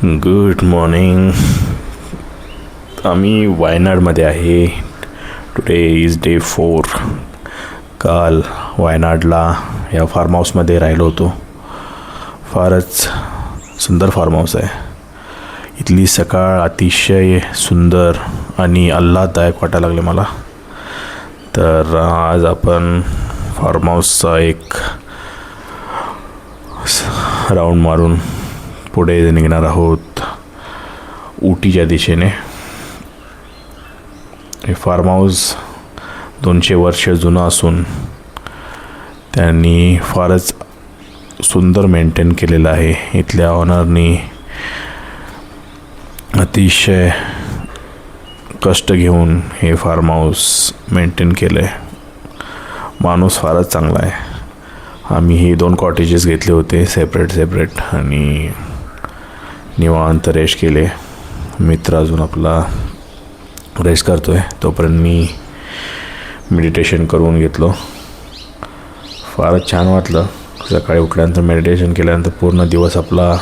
Good morning. आम्ही वायनाडमध्ये आहे. Today is day 4. काल वायनाडला या फार्म हाऊसमध्ये राहिलो होतो. फारच सुंदर फार्म हाऊस आहे. इथली सकाळ अतिशय सुंदर आणि आल्हाददायक वाटायला लागले मला. तर आज आपण फार्म हाऊसचा एक राऊंड मारून पुढे निघणार आहोत उटीच्या दिशेने. हे फार्म हाऊस 200 वर्ष जुनं असून त्यांनी फारच सुंदर मेंटेन केलेलं आहे. इथल्या ऑनरनी अतिशय कष्ट घेऊन हे फार्म हाऊस मेंटेन केलं आहे. माणूस फारच चांगला आहे. आम्ही ही 2 कॉटेजेस घेतले होते सेपरेट आणि निवांत रेस्ट केले. मित्र अजून आपला रेस्ट करतो आहे, तोपर्यंत मी मेडिटेशन करून घेतलो. फारच छान वाटलं. सकाळी उठल्यानंतर मेडिटेशन केल्यानंतर पूर्ण दिवस आपला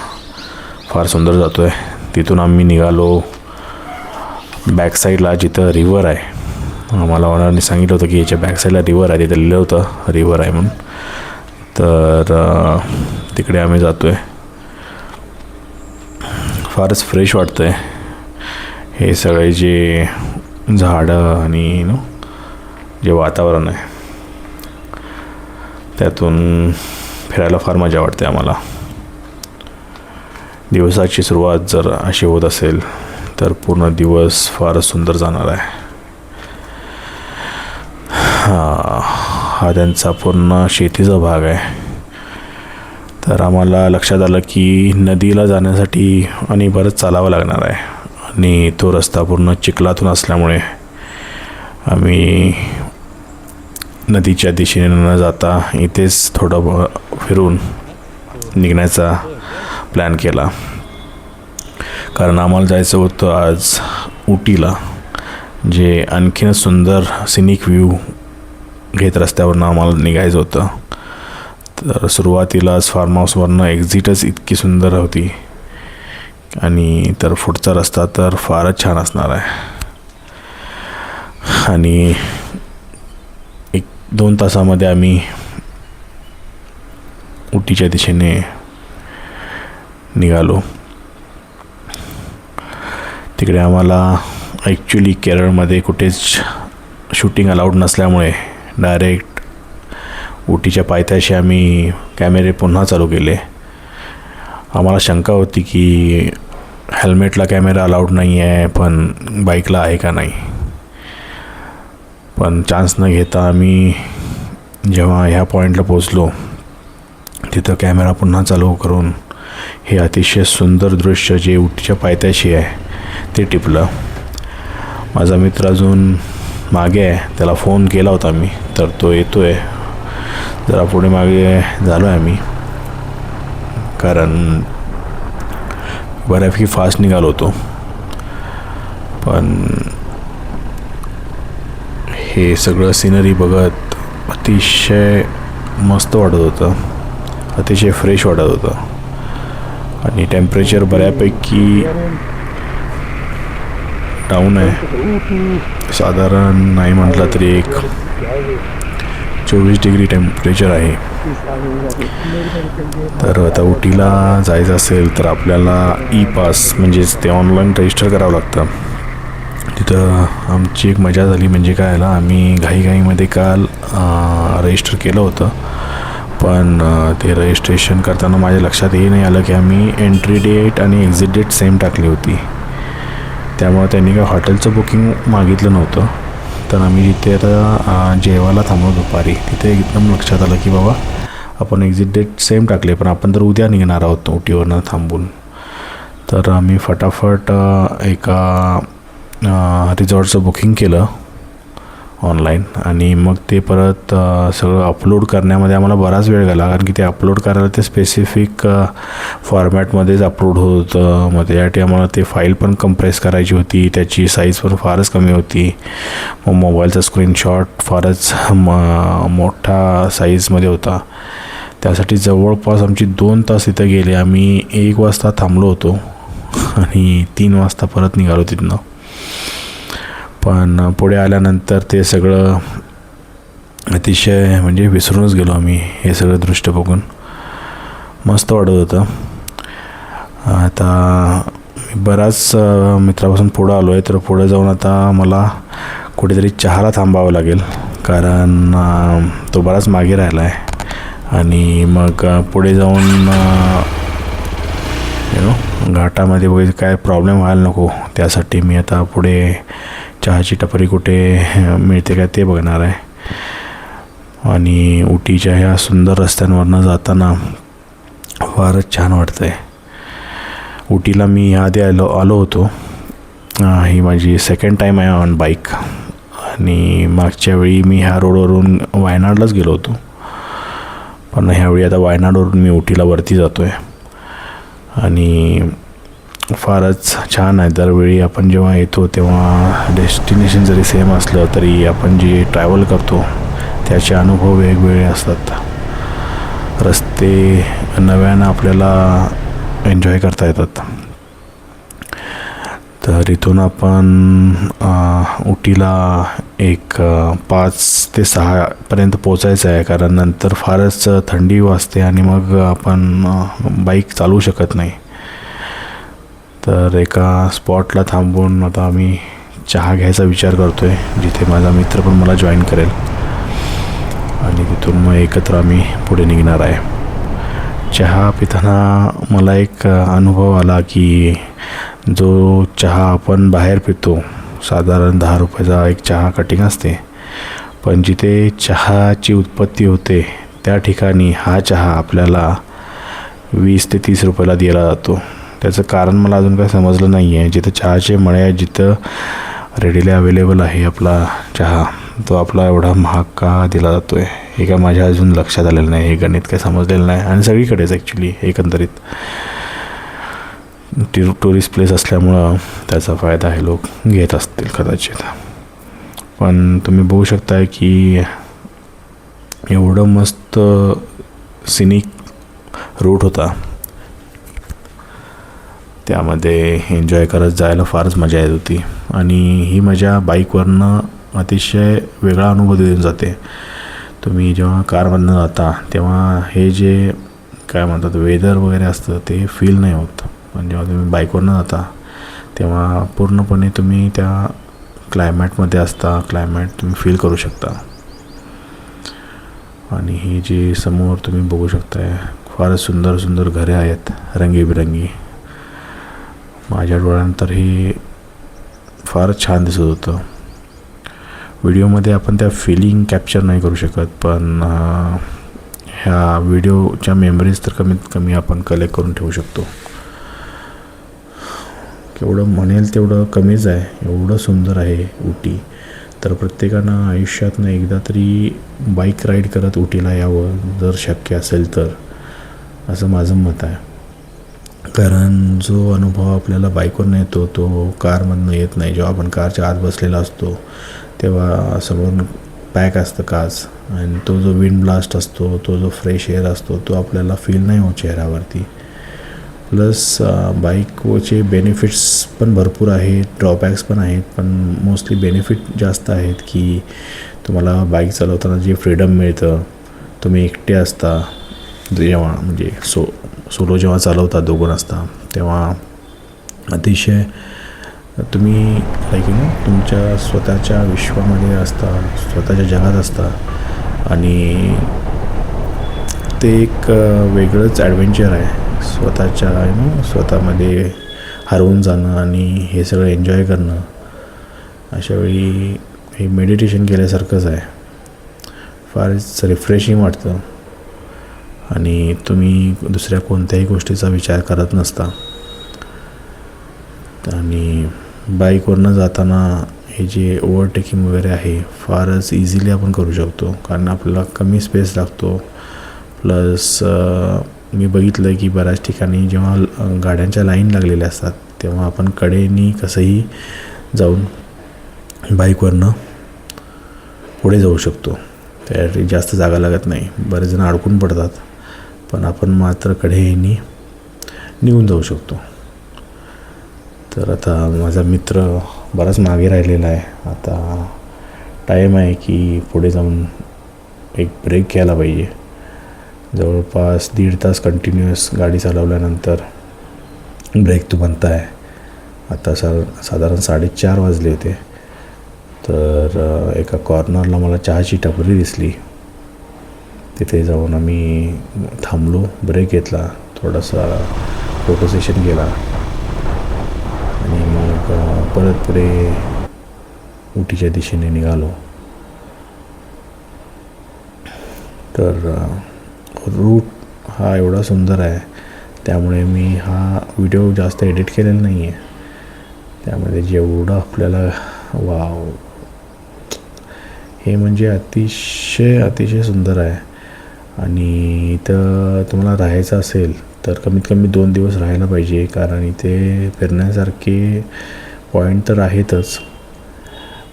फार सुंदर जातो आहे. तिथून आम्ही निघालो बॅकसाईडला जिथं रिव्हर आहे. आम्हाला ओनरने सांगितलं होतं की याच्या बॅकसाईडला रिव्हर आहे. तिथं लिहिलं होतं रिव्हर आहे म्हणून. तर तिकडे आम्ही जातो आहे. फारच फ्रेश वाटतं आहे. हे सगळे जे झाडं आणि जे वातावरण आहे त्यातून फिरायला फार मजा वाटते आम्हाला. दिवसाची सुरुवात जर अशी होत असेल तर पूर्ण दिवस फारच सुंदर जाणार आहे. हा त्यांचा पूर्ण शेतीचा भाग आहे. तर आम्हाला लक्षात आलं की नदीला जाण्यासाठी आणि बरंच चालावं लागणार आहे आणि तो रस्ता पूर्ण चिखलातून असल्यामुळे आम्ही नदीच्या दिशेने न जाता इथेच थोडं फिरून निघण्याचा प्लॅन केला. कारण आम्हाला जायचं होतं आज उटीला, जे आणखीनच सुंदर सिनिक व्ह्यू घेत रस्त्यावरनं आम्हाला निघायचं होतं. तर सुरुवातीलाच फार्म हाऊसवरनं एक्झिटच इतकी सुंदर होती आणि तर पुढचा रस्ता तर फारच छान असणार आहे. आणि 1-2 तासामध्ये आम्ही उटीच्या दिशेने निघालो. तिकडे आम्हाला ॲक्च्युली केरळमध्ये कुठेच शूटिंग अलाउड नसल्यामुळे डायरेक्ट उटीच्या पायथ्याशी आम्ही कॅमेरे पुन्हा चालू केले. आम्हाला शंका होती की हेल्मेटला कॅमेरा अलाउड नाही आहे, पण बाईकला आहे का नाही. पण चान्स न घेता आम्ही जेव्हा ह्या पॉईंटला पोचलो तिथं कॅमेरा पुन्हा चालू करून हे अतिशय सुंदर दृश्य जे उटीच्या पायथ्याशी आहे ते टिपलं. माझा मित्र अजून मागे आहे. त्याला फोन केला होता मी, तर तो येतो आहे. जरा पुढे मागे झालो आहे आम्ही, कारण बऱ्यापैकी फास्ट निघालो होतो. पण हे सगळं सिनरी बघत अतिशय मस्त वाटत होतं, अतिशय फ्रेश वाटत होतं. आणि टेम्परेचर बऱ्यापैकी डाऊन आहे. साधारण नाही म्हटलं तरी 24 डिग्री टेम्परेचर आहे. तर आता उटीला जायचं असेल तर आपल्याला ई-पास म्हणजेच ते ऑनलाईन रजिस्टर करावं लागतं. तिथं आमची एक मजा झाली. म्हणजे काय झालं, आम्ही घाईमध्ये काल रजिस्टर केलं होतं, पण ते रजिस्ट्रेशन करताना माझ्या लक्षात हे नाही आलं की आम्ही एंट्री डेट आणि एक्झिट डेट सेम टाकली होती. त्यामुळे त्यांनी काय हॉटेलचं बुकिंग मागितलं नव्हतं. तर आम्ही जिथे आता जेवायला थांबलो दुपारी, तिथे एकदम लक्षात आलं की बाबा आपण एक्झिट डेट सेम टाकले, पण आपण तर उद्या निघणार आहोत उटीवरनं थांबून. तर आम्ही फटाफट एका रिसॉर्टचं बुकिंग केलं ऑनलाईन. आणि मग ते परत सगळं अपलोड करण्यामध्ये आम्हाला बराच वेळ गेला, कारण की ते अपलोड करायला ते स्पेसिफिक फॉर्मॅटमध्येच अपलोड होतं. मग त्यासाठी आम्हाला ते फाईल पण कंप्रेस करायची होती. त्याची साईज पण फारच कमी होती. मग मोबाईलचा स्क्रीनशॉट फारच मोठा साईजमध्ये होता. त्यासाठी जवळपास आमची 2 तास इथं गेले. आम्ही 1 वाजता थांबलो होतो आणि 3 वाजता परत निघालो तिथनं. पण पुढे आल्यानंतर ते सगळं अतिशय म्हणजे विसरूनच गेलो आम्ही. हे सगळं दृश्य बघून मस्त वाटत होतं. आता मी बराच मित्रापासून पुढं आलो आहे, तर पुढं जाऊन आता मला कुठेतरी चहाला थांबावं लागेल, कारण तो बराच मागे राहिला आहे. आणि मग पुढे जाऊन घाटामध्ये वगैरे काय प्रॉब्लेम व्हायला नको, त्यासाठी मी आता पुढे चहाची टपरी कुठे मिळते काय ते बघणार आहे. आणि उटीच्या ह्या सुंदर रस्त्यांवरनं जाताना फारच छान वाटतं आहे. उटीला मी आधी आलो होतो. ही माझी सेकंड टाईम आहे ऑन बाईक. आणि मागच्या वेळी मी ह्या रोडवरून वायनाडलाच गेलो होतो, पण ह्यावेळी आता वायनाडवरून मी उटीला वरती जातो आहे. आणि फारच छान आहे. दरवेळी आपण जेव्हा येतो तेव्हा डेस्टिनेशन जरी सेम असलं तरी आपण जे ट्रॅव्हल करतो त्याचे अनुभव वेगवेगळे असतात. रस्ते नव्यानं आपल्याला एन्जॉय करता येतात. तर इथून आपण उटीला एक 5 ते 6पर्यंत पोचायचं आहे, कारण नंतर फारच थंडी वाजते आणि मग आपण बाईक चालवू शकत नाही. तर एका स्पॉटला थांबून आता आम्ही चहा घ्यायचा विचार करतो आहे, जिथे माझा मित्र पण मला जॉईन करेल. आणि तिथून मग एकत्र आम्ही पुढे निघणार आहे. चहा पिताना मला एक अनुभव आला की जो चहा आपण बाहेर पितो, साधारण 10 रुपयाचा एक चहा कटिंग असते, पण जिथे चहाची उत्पत्ती होते त्या ठिकाणी हा चहा आपल्याला 20 ते 30 रुपयाला दिला जातो. त्याचं कारण मला अजून काही समजलं नाही आहे. जिथं चहाचे मळे आहेत, जिथं रेडीली अवेलेबल आहे आपला चहा, तो आपला एवढा महाग का दिला जातो आहे हे काय माझ्या अजून लक्षात आलेलं नाही. हे गणित काही समजलेलं नाही. आणि सगळीकडेच ॲक्च्युली एकंदरीत टुरिस्ट प्लेस असल्यामुळं त्याचा फायदा हे लोक घेत असतील कदाचित. पण तुम्ही बघू शकताय की एवढं मस्त सिनिक रूट होता, त्यामध्ये एन्जॉय करत जायला फारच मजा येत होती. आणि ही मजा बाईकवरनं अतिशय वेगळा अनुभव देऊन जाते. तुम्ही जेव्हा कारमधनं जाता तेव्हा हे जे काय म्हणतात वेदर वगैरे असतं ते फील नाही होत, पण जेव्हा तुम्ही बाईकवरनं जाता तेव्हा पूर्णपणे तुम्ही त्या क्लायमॅटमध्ये असता, क्लायमॅट तुम्ही फील करू शकता. आणि ही जी समोर तुम्ही बघू शकताय फारच सुंदर सुंदर घरे आहेत, रंगीबिरंगी. माझ्या डोळ्यांत तर हे फारच छान दिसत होतं. व्हिडिओमध्ये आपण त्या फिलिंग कॅप्चर नाही करू शकत, पण ह्या व्हिडिओच्या मेमरीज तर कमीत कमी आपण कलेक्ट करून ठेवू शकतो. केवढं म्हणेल तेवढं कमीच आहे. एवढं सुंदर आहे उटी. तर प्रत्येकानं आयुष्यातनं एकदा तरी बाईक राईड करत उटीला यावं, जर शक्य असेल तर, असं माझं मत आहे. कारण जो अनुभव आपल्याला बाईकवरनं येतो तो कारमधनं येत नाही. जेव्हा आपण कारच्या आत बसलेला असतो तेव्हा समोरून पॅक असतं काच, आणि तो जो विंड ब्लास्ट असतो, तो जो फ्रेश एअर असतो, तो आपल्याला फील नाही होत चेहऱ्यावरती. प्लस बाईकचे बेनिफिट्स पण भरपूर आहेत, ड्रॉबॅक्स पण आहेत, पण मोस्टली बेनिफिट जास्त आहेत की तुम्हाला बाईक चालवताना जे फ्रीडम मिळतं, तुम्ही एकटे असता जेव्हा, म्हणजे सोलो जेव्हा चालवता, दोघं असता, तेव्हा अतिशय तुम्ही तुमच्या स्वतःच्या विश्वामध्ये असता, स्वतःच्या जगात असता. आणि ते एक वेगळंच ॲडव्हेंचर आहे, स्वतःच्या स्वतःमध्ये हरवून जाणं आणि हे सगळं एन्जॉय करणं. अशावेळी हे मेडिटेशन केल्यासारखंच आहे. फारच रिफ्रेशिंग वाटतं आणि तुम्ही दुसऱ्या कोणत्याही गोष्टीचा विचार करत नसता. आणि बाईकवरनं जाताना हे जे ओव्हरटेकिंग वगैरे आहे फारच इझिली आपण करू शकतो, कारण आपल्याला कमी स्पेस लागतो. प्लस मी बघितलं की बऱ्याच ठिकाणी जेव्हा गाड्यांच्या लाईन लागलेल्या असतात तेव्हा आपण कडेनी कसंही जाऊन बाईकवरनं पुढे जाऊ शकतो. त्यासाठी जास्त जागा लागत नाही. बरेच जण अडकून पडतात, पण आपण मात्र कडेनी निघून जाऊ शकतो. तर आता माझा मित्र बराच मागे राहिलेला आहे. आता टाईम आहे की पुढे जाऊन एक ब्रेक घ्यायला पाहिजे. जवळपास 1.5 तास कंटिन्युअस गाडी चालवल्यानंतर ब्रेक तो बनता आहे. आता साधारण 4:30 वाजले होते. तर एका कॉर्नरला मला चहाची टपरी दिसली. तिथे जाऊन आम्ही थांबलो, ब्रेक घेतला, थोडासा फोटो सेशन केला आणि मग परत पुढे उटीच्या दिशेने निघालो. तर रूट हा एवढा सुंदर आहे, त्यामुळे मी हा व्हिडिओ जास्त एडिट केलेला नाही आहे. त्यामध्ये जेवढं आपल्याला वाव, हे म्हणजे अतिशय सुंदर आहे. आणि इथं तुम्हाला राहायचं असेल तर कमीत कमी 2 दिवस राहायला पाहिजे, कारण इथे फिरण्यासारखे पॉईंट तर आहेतच.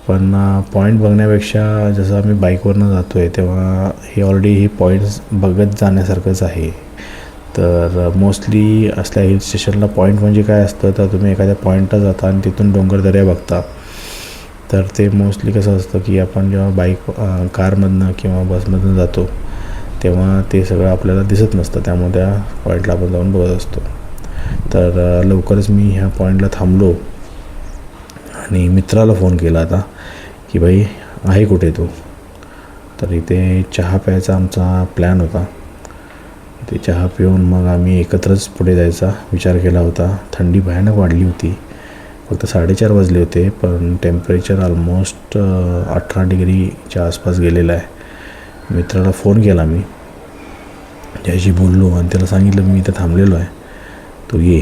पण पॉईंट बघण्यापेक्षा जसं आम्ही बाईकवरनं जातो आहे तेव्हा हे ऑलरेडी हे पॉईंट्स बघत जाण्यासारखंच आहे. तर मोस्टली असल्या हिल स्टेशनला पॉईंट म्हणजे काय असतं, तर तुम्ही एखाद्या पॉईंटला जाता आणि तिथून डोंगरदऱ्या बघता. तर ते मोस्टली कसं असतं की आपण जेव्हा कारमधनं किंवा बसमधनं जातो तेव्हा ते सगळं आपल्याला दिसत नसतं, त्यामुळे त्या पॉईंटला आपण जाऊन बघत असतो. तर लवकरच मी ह्या पॉईंटला थांबलो आणि मित्राला फोन केला आता की भाई आहे कुठे तू. तर इथे चहा प्यायचा आमचा प्लॅन होता. ते चहा पिऊन मग आम्ही एकत्रच पुढे जायचा विचार केला होता. थंडी भयानक वाढली होती. फक्त 4:30 वाजले होते, पण टेम्परेचर ऑलमोस्ट 18 डिग्रीच्या आसपास गेलेलं आहे. मित्राला फोन केला मी, त्याशी बोललो आणि त्याला सांगितलं मी इथं थांबलेलो आहे, तू ये.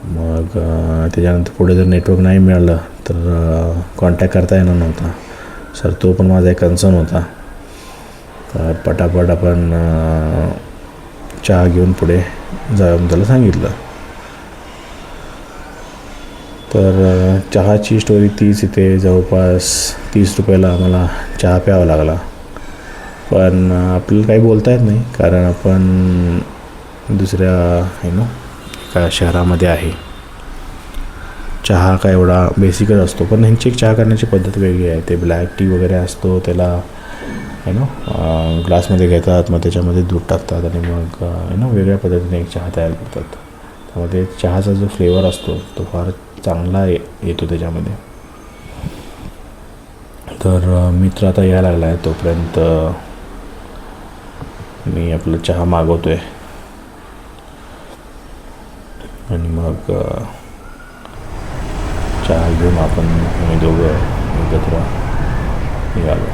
मग त्याच्यानंतर पुढे जर नेटवर्क नाही मिळालं तर कॉन्टॅक्ट करता येणार नव्हता. सर तो पण माझा एक कन्सर्न होता. तर पटापट आपण चहा घेऊन पुढे जाऊन त्याला सांगितलं. तर चहाची स्टोरी तीच. इथे जवळपास 30 रुपयाला आम्हाला चहा प्यावा लागला. पण आपल्याला काही बोलता येत नाही, कारण आपण दुसऱ्या एका शहरामध्ये आहे. चहा काय एवढा बेसिकच असतो, पण ह्यांची एक चहा करण्याची पद्धत वेगळी आहे. ते ब्लॅक टी वगैरे असतो, त्याला ग्लासमध्ये घेतात, मग त्याच्यामध्ये दूध टाकतात आणि मग वेगळ्या पद्धतीने एक चहा तयार करतात. त्यामध्ये चहाचा जो फ्लेवर असतो तो फार चांगला येतो त्याच्यामध्ये. तर मित्र आता यायला लागला आहे, तोपर्यंत मी आपलं चहा मागवतो आहे आणि मग चहा घेऊन आम्ही दोघं एकत्र निघालो.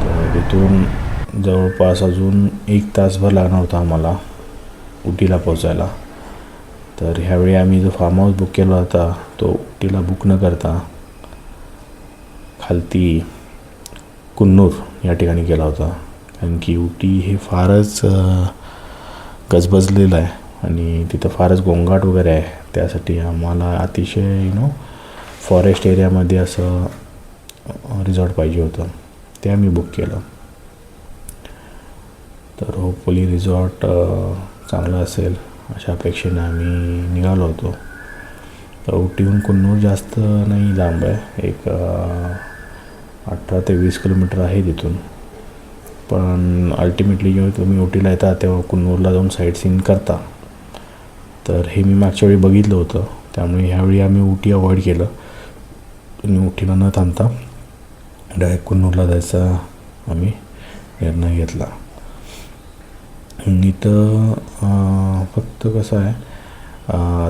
तर तिथून जवळपास अजून 1 तासभर लागणार होता आम्हाला उटीला पोचायला. तर ह्यावेळी आम्ही जो फार्म हाऊस बुक केला होता तो उटीला बुक न करता खालती कुन्नूर या ठिकाणी केला होता, कारण की उटी हे फारच गजबजलेलं आहे आणि तिथं फारच गोंगाट वगैरे आहे. त्यासाठी आम्हाला अतिशय फॉरेस्ट एरियामध्ये असं रिसॉर्ट पाहिजे होतं, ते आम्ही बुक केलं. तर होपफुली रिसॉर्ट चांगलं असेल अशा अपेक्षेने आम्ही निघालो होतो. तर उटीहून कुन्नूर जास्त नाही लांब आहे, एक 18 ते 20 किलोमीटर आहे तिथून. पण अल्टिमेटली जेव्हा तुम्ही उटीला येता तेव्हा कुन्नूरला जाऊन साईट सीइंग करता. तर हे मी मागच्या वेळी बघितलं होतं, त्यामुळे ह्यावेळी आम्ही उटी अवॉइड केलं आणि उटीला न थांबता डायरेक्ट कुन्नूरला जायचा आम्ही निर्णय घेतला. इथं फक्त कसं आहे,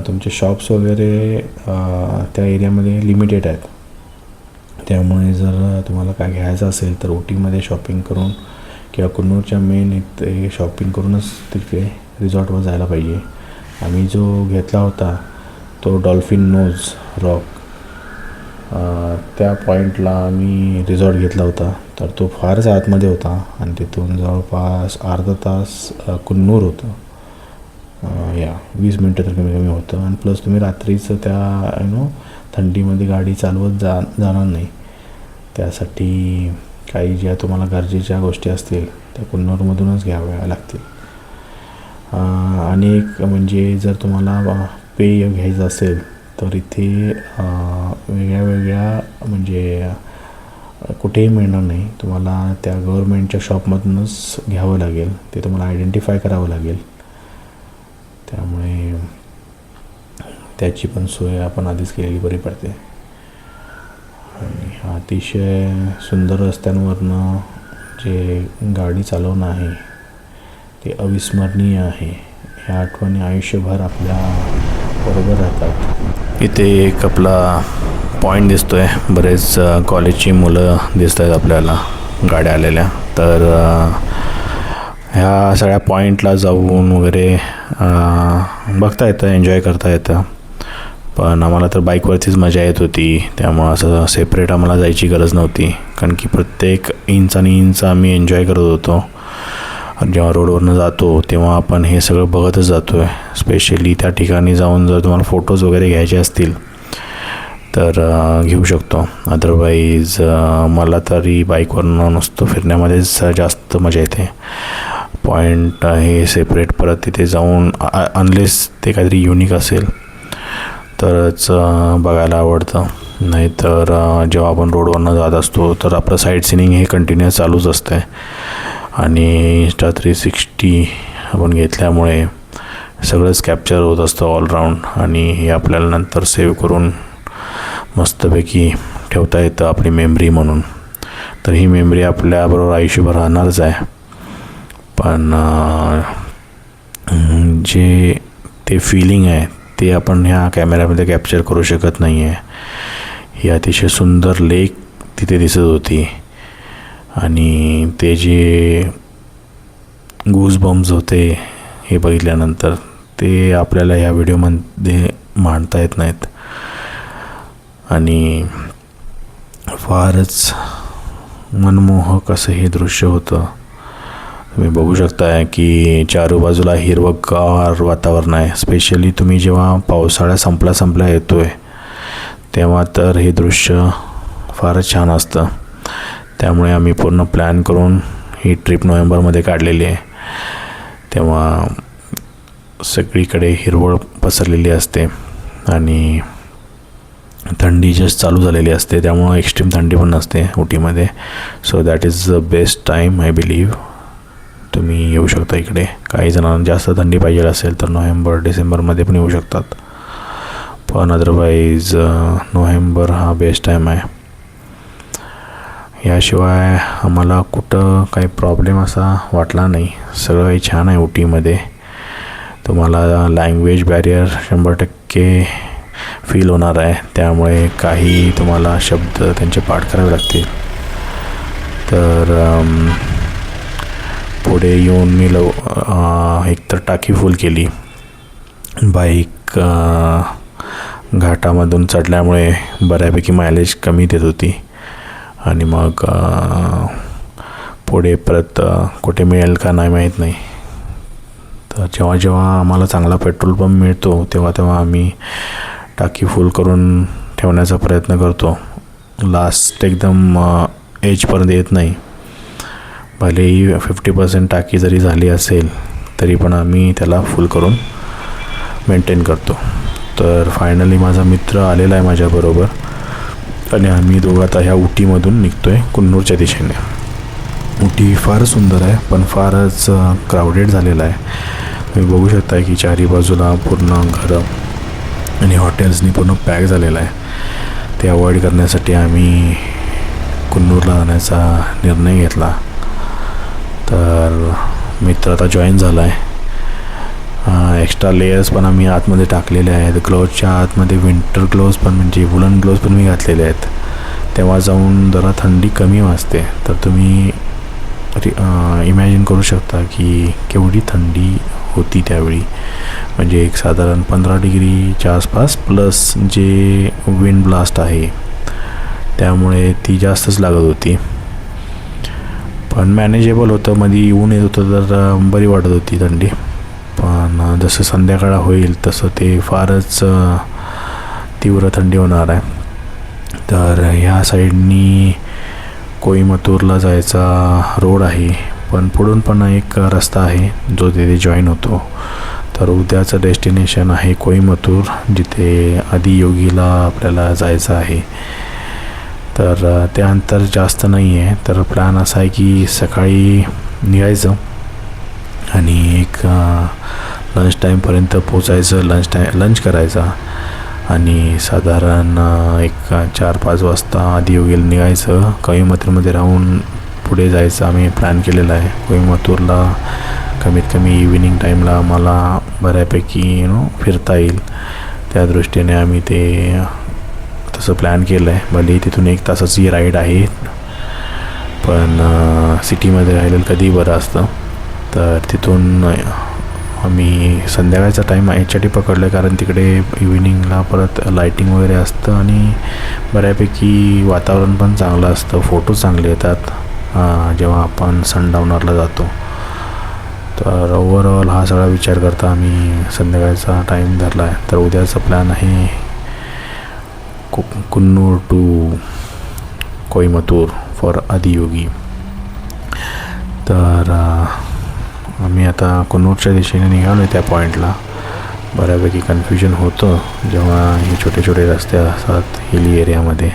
तुमचे शॉप्स वगैरे त्या एरियामध्ये लिमिटेड आहेत. त्यामुळे जर तुम्हाला काय घ्यायचं असेल तर उटीमध्ये शॉपिंग करून किंवा कुन्नूरच्या मेन इथे शॉपिंग करूनच तिथे रिसॉर्टवर जायला पाहिजे. आम्ही जो घेतला होता तो डॉल्फिन नोज रॉक, त्या पॉईंटला आम्ही रिसॉर्ट घेतला होता. तर तो फारच आतमध्ये होता आणि तिथून जवळपास अर्धा तास कुन्नूर होतं. 20 मिनटं तर कमी होतं. आणि प्लस तुम्ही रात्रीचं त्या थंडीमध्ये गाडी चालवत जाणार नाही. त्यासाठी काही ज्या तुम्हाला गरजेच्या गोष्टी असतील त्या कुन्नूरमधूनच घ्याव्या लागतील. आणि एक म्हणजे जर तुम्हाला पेय घ्यायचं असेल तर इथे वेगळ्या वेगळ्या म्हणजे कुठेही मिळणार नाही. तुम्हाला त्या गव्हर्मेंटच्या शॉपमधूनच घ्यावं लागेल. ते तुम्हाला आयडेंटिफाय करावं लागेल. त्यामुळे त्याची पण सोय आपण आधीच केलेली बरी पडते. आणि अतिशय सुंदर रस्त्यांवरनं जे गाडी चालवणं आहे ते अविस्मरणीय आहे. ह्या आठवणी आयुष्यभर आपल्या बरोबर राहतात. इथे एक आपला पॉईंट दिसतो आहे. बरेच कॉलेजची मुलं दिसत आहेत आपल्याला गाड्या आलेल्या. तर ह्या सगळ्या पॉईंटला जाऊन वगैरे बघता येतं, एन्जॉय करता येतं. पण आम्हाला तर बाईकवरतीच मजा येत होती. त्यामुळं असं सेपरेट आम्हाला जायची गरज नव्हती, कारण की प्रत्येक इंच आणि इंच आम्ही एन्जॉय करत होतो. जेव्हा रोडवरनं जातो तेव्हा आपण हे सगळं बघतच जातो आहे. स्पेशली त्या ठिकाणी जाऊन जर तुम्हाला फोटोज वगैरे घ्यायचे असतील तर घेऊ शकतो. अदरवाईज मला तरी बाईकवरनं नुसतं फिरण्यामध्येच जास्त मजा येते. पॉईंट हे सेपरेट परत तिथे जाऊन अनलेस ते काहीतरी युनिक असेल तरच बघायला आवडतं. नाहीतर जेव्हा आपण रोडवरनं जात असतो तर आपलं साईट सीनिंग हे कंटिन्युअस चालूच असतं आहे. आणि Insta360 आपण घेतल्यामुळे सगळंच कॅप्चर होत असतं ऑलराऊंड. आणि हे आपल्याला नंतर सेव्ह करून मस्तपैकी ठेवता येतं आपली मेमरी म्हणून. तर ही मेमरी आपल्याबरोबर आयुष्यभर राहणारच आहे. पण जे ते फिलिंग आहे ते आपण ह्या कॅमेऱ्यामध्ये कॅप्चर करू शकत नाही आहे. ही अतिशय सुंदर लेक तिथे दिसत होती. आणि ते जे गूज बम्स होते हे बघितल्यानंतर ते आपल्याला ह्या व्हिडिओमध्ये मांडता येत नाहीत. आणि फारच मनमोहक असं हे दृश्य होतं. तुम्ही बघू शकताय की चारू बाजूला हिरवंगार वातावरण आहे. स्पेशली तुम्ही जेव्हा पावसाळा संपला येतो आहे तेव्हा तर हे दृश्य फारच छान असतं. त्यामुळे आम्ही पूर्ण प्लॅन करून ही ट्रिप नोव्हेंबरमध्ये काढलेली आहे. तेव्हा सगळीकडे हिरवळ पसरलेली असते आणि थंडी जस्ट चालू झालेली असते. त्यामुळं एक्स्ट्रीम थंडी पण नसते उटीमध्ये. So that is the best time I believe. तुम्ही येऊ शकता इकडे. काही जणांना जास्त थंडी पाहिजे असेल तर नोव्हेंबर डिसेंबरमध्ये पण येऊ शकतात. पण अदरवाईज नोव्हेंबर हा बेस्ट टाईम आहे. याशिवाय आम्हाला कुठं काही प्रॉब्लेम असा वाटला नाही. सगळं काही छान आहे उटीमध्ये. तुम्हाला लँग्वेज बॅरियर 100% फील होणार आहे. त्यामुळे काही तुम्हाला शब्द त्यांचे पाठ करावे लागतील. तर पुढे येऊन मी एकतर टाकी फुल केली. बाईक घाटामधून चढल्यामुळे बऱ्यापैकी मायलेज कमी देत होती. आणि मग पुढे परत कुठे मिळेल का नाही माहीत नाही. तर जेव्हा जेव्हा आम्हाला चांगला पेट्रोल पंप मिळतो तेव्हा आम्ही टाकी फुल करून ठेवण्याचा प्रयत्न करतो. लास्ट एकदम एजपर्यंत येत नाही. भलेही 50% टाकी जरी झाली असेल तरी पण आम्ही त्याला फुल करून मेंटेन करतो. तर फायनली माझा मित्र आलेला आहे माझ्याबरोबर आणि आम्ही दोघं आता ह्या उटीमधून निघतो आहे कुन्नूरच्या दिशेने. उटी फार सुंदर आहे पण फारच क्राऊडेड झालेलं आहे. तुम्ही बघू शकता की चारी बाजूला पूर्ण घरं आणि हॉटेल्सनी पूर्ण पॅक झालेलं आहे. ते अवॉइड करण्यासाठी आम्ही कुन्नूरला जाण्याचा निर्णय घेतला. तर मित्र आता जॉईन झाला आहे. एक्स्ट्रा लेयर्स पण आम्ही आतमध्ये टाकलेले आहेत. ग्लोव्जच्या आतमध्ये विंटर ग्लोव्ज पण म्हणजे वुलन ग्लोव्ज पण मी घातलेले आहेत. तेव्हा जाऊन जरा थंडी कमी वाजते. तर तुम्ही इमॅजिन करू शकता की केवढी थंडी होती त्यावेळी. म्हणजे एक साधारण 15 डिग्रीच्या आसपास प्लस जे विंड ब्लास्ट आहे त्यामुळे ती जास्तच लागत होती. पण मॅनेजेबल होतं. मध्ये ऊन येत होतं तर बरी वाटत होती थंडी. पण जसं संध्याकाळ होईल तसं ते फारच तीव्र थंडी होणार आहे. तर ह्या साईडनी कोईमतूरला जायचा रोड आहे. पण पुढून पण एक रस्ता आहे जो तिथे जॉईन होतो. तर उद्याचं डेस्टिनेशन आहे कोईमतूर, जिथे आदियोगीला आपल्याला जायचं आहे. तर ते अंतर जास्त नाही आहे. तर प्लॅन असा आहे की सकाळी निघायचं आणि एक लंच टाईमपर्यंत पोचायचं, लंच करायचा आणि साधारण एक 4-5 वाजता आदियोगीला निघायचं. कोईमतूरमध्ये राहून पुढे जायचं आम्ही प्लॅन केलेला आहे. कोईमतूरला कमीत कमी इव्हिनिंग टाईमला मला बऱ्यापैकी फिरता येईल, त्या दृष्टीने आम्ही ते तसं प्लॅन केलं आहे. भले तिथून 1 तासाची राईड आहे, पण सिटीमध्ये राहिलेलं कधी बरं असतं. तर तिथून आम्ही संध्याकाळचा टाईम याच्यासाठी पकडलं कारण तिकडे इव्हिनिंगला परत लाईटिंग वगैरे असतं आणि बऱ्यापैकी वातावरण पण चांगलं असतं, फोटो चांगले येतात जेव्हा आपण सनडाऊनरला जातो. तर ओव्हरऑल हा सगळा विचार करता आम्ही संध्याकाळचा टाईम धरला आहे. तर उद्याचा प्लॅन आहे कुन्नूर टू कोईमतूर फॉर आदियोगी. तर आम्ही आता कुन्नूरच्या दिशेने निघालो आहे. त्या पॉईंटला बऱ्यापैकी कन्फ्युजन होतं जेव्हा हे छोटे छोटे रस्ते असतात हिली एरियामध्ये.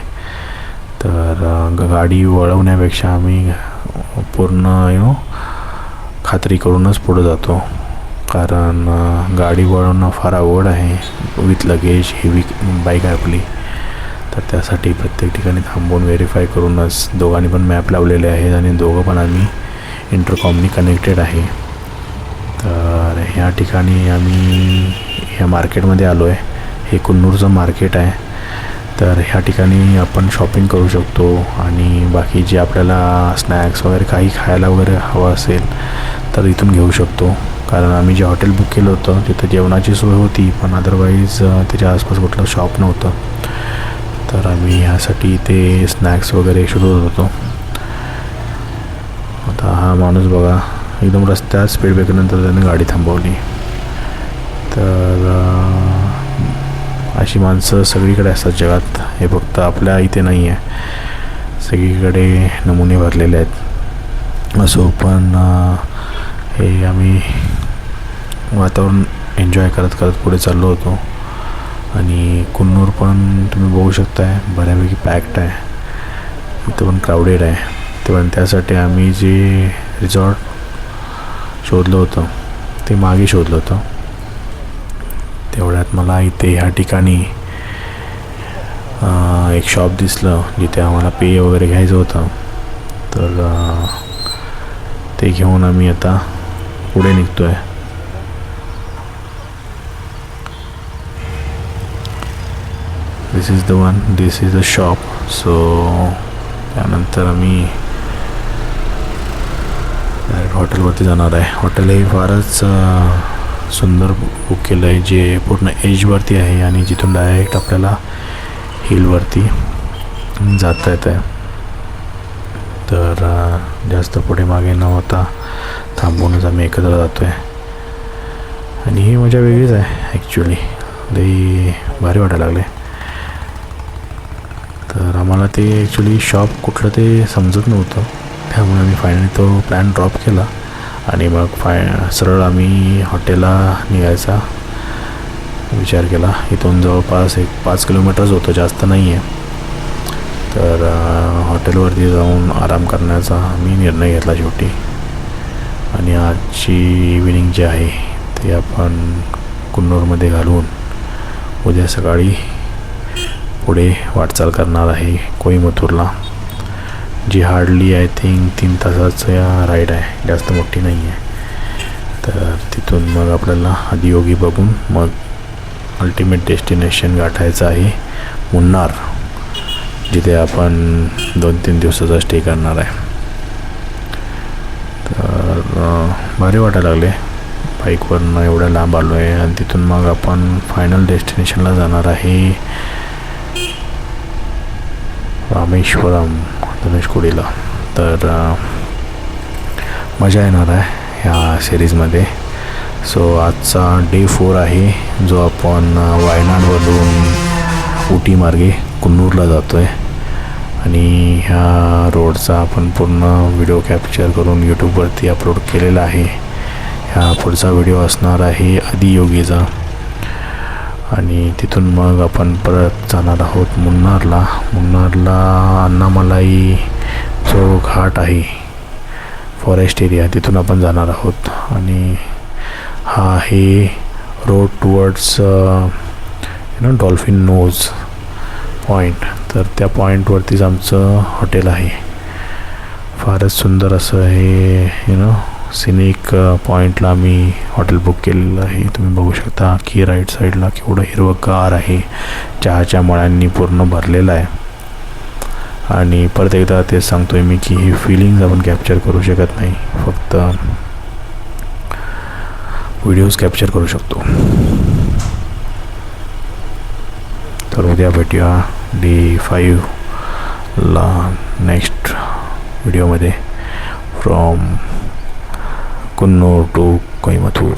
तर गाडी वळवण्यापेक्षा आम्ही पूर्ण खात्री करूनच पुढे जातो, कारण गाडी वळवणं फार अवघड आहे विथ लगेज, हेवी बाईक आहे आपली. तर त्यासाठी प्रत्येक ठिकाणी थांबवून व्हेरीफाय करूनच दोघांनी पण मॅप लावलेले आहेत आणि दोघं पण आम्ही इंटरकॉमनी कनेक्टेड आहे. तर ह्या ठिकाणी आम्ही ह्या मार्केटमध्ये आलो आहे. हे कुन्नूरचं मार्केट आहे. तर ह्या ठिकाणी आपण शॉपिंग करू शकतो आणि बाकी जे आपल्याला स्नॅक्स वगैरे काही खायला वगैरे हवं असेल तर इथून घेऊ शकतो. कारण आम्ही जे हॉटेल बुक केलं होतं तिथं जेवणाची सोय होती, पण अदरवाईज त्याच्या आसपास कुठलं शॉप नव्हतं. तर आम्ही ह्यासाठी ते स्नॅक्स वगैरे शोधत होतो. आता हा माणूस बघा, एकदम रस्त्यात स्पीड ब्रेकरनंतर त्याने गाडी थांबवली. तर अशी माणसं सगळीकडे असतात जगात, हे फक्त आपल्या इथे नाही आहे, सगळीकडे नमुने भरलेले आहेत. असो, पण हे आम्ही वातावरण एन्जॉय करत करत पुढे चाललो होतो. आणि कुन्नूर पण तुम्ही बघू शकताय बऱ्यापैकी पॅक्ड आहे, इथं पण क्राऊडेड आहे. पण त्यासाठी आम्ही जे रिसॉर्ट शोधलं होतं ते मागे शोधलं होतं. तेवढ्यात मला इथे ह्या ठिकाणी एक शॉप दिसलं जिथे आम्हाला पेय वगैरे घ्यायचं होतं. तर ते घेऊन आम्ही आता पुढे निघतो आहे. This is the one, this is the shop. So त्यानंतर आम्ही डायरेक्ट हॉटेलवरती जाणार आहे. हॉटेल हे फारच सुंदर बुक केलं आहे, जे पूर्ण एजवरती आहे आणि जिथून डायरेक्ट आपल्याला हिलवरती जाता येत आहे. तर जास्त पुढे मागे न होता थांबूनच आम्ही एकत्र जातो आहे आणि ही मजा वेगळीच आहे ॲक्च्युली. लई भारी वाटायला लागले. तर आम्हाला ते ॲक्च्युली शॉप कुठलं ते समजत नव्हतं, त्यामुळे आम्ही फायनली तो प्लॅन ड्रॉप केला आणि मग सरळ आम्ही हॉटेलला निघायचा विचार केला. इथून जवळपास 5 किलोमीटर्स होतं, जास्त नाही आहे. तर हॉटेलवरती जाऊन आराम करण्याचा मी निर्णय घेतला शेवटी. आणि आजची इव्हिनिंग जी आहे ते आपण कुन्नूरमध्ये घालवून उद्या सकाळी पुढे वाटचाल करणार आहे कोईमतूरला, जी हार्डली आय थिंक 3 तासाचं राईड आहे, जास्त मोठी नाही आहे. तर तिथून मग आपल्याला आदियोगी बघून मग अल्टिमेट डेस्टिनेशन गाठायचं आहे मुन्नार, जिथे आपण 2-3 दिवसाचा स्टे करणार आहे. तर भारी वाटायला लागले बाईकवरनं एवढ्या लांब आलो आहे. आणि तिथून मग आपण फायनल डेस्टिनेशनला जाणार आहे रामेश्वरम, धनुषकोडीला. तर मजा येणार आहे ह्या सिरीजमध्ये. सो आजचा डे 4 आहे, जो आपण वायनाडवरून उटी मार्गे कुन्नूरला जातो आहे. आणि ह्या रोडचा आपण पूर्ण व्हिडिओ कॅप्चर करून यूट्यूबवरती अपलोड केलेला आहे. ह्या पुढचा व्हिडिओ असणार आहे आदियोगीचा. आणि तिथून मग आपण परत जाणार आहोत मुन्नारला. अण्णामलाई जो घाट आहे, फॉरेस्ट एरिया, तिथून आपण जाणार आहोत. आणि हा आहे road towards Dolphin Nose point. तर त्या पॉईंटवरतीच आमचं हॉटेल आहे. फारच सुंदर असं हे सिनिक पॉईंटला आम्ही हॉटेल बुक केलेलं आहे. तुम्ही बघू शकता की राईट साईडला केवढं हिरवंगार आहे, चहाच्या मळ्यांनी पूर्ण भरलेलं आहे. आणि परत एकदा तेच सांगतोय मी की ही फिलिंग्स आपण कॅप्चर करू शकत नाही, फक्त व्हिडिओज कॅप्चर करू शकतो. तर उद्या भेटूया डे 5ला नेक्स्ट व्हिडिओमध्ये फ्रॉम कुन्नूर टू कोईमतूर.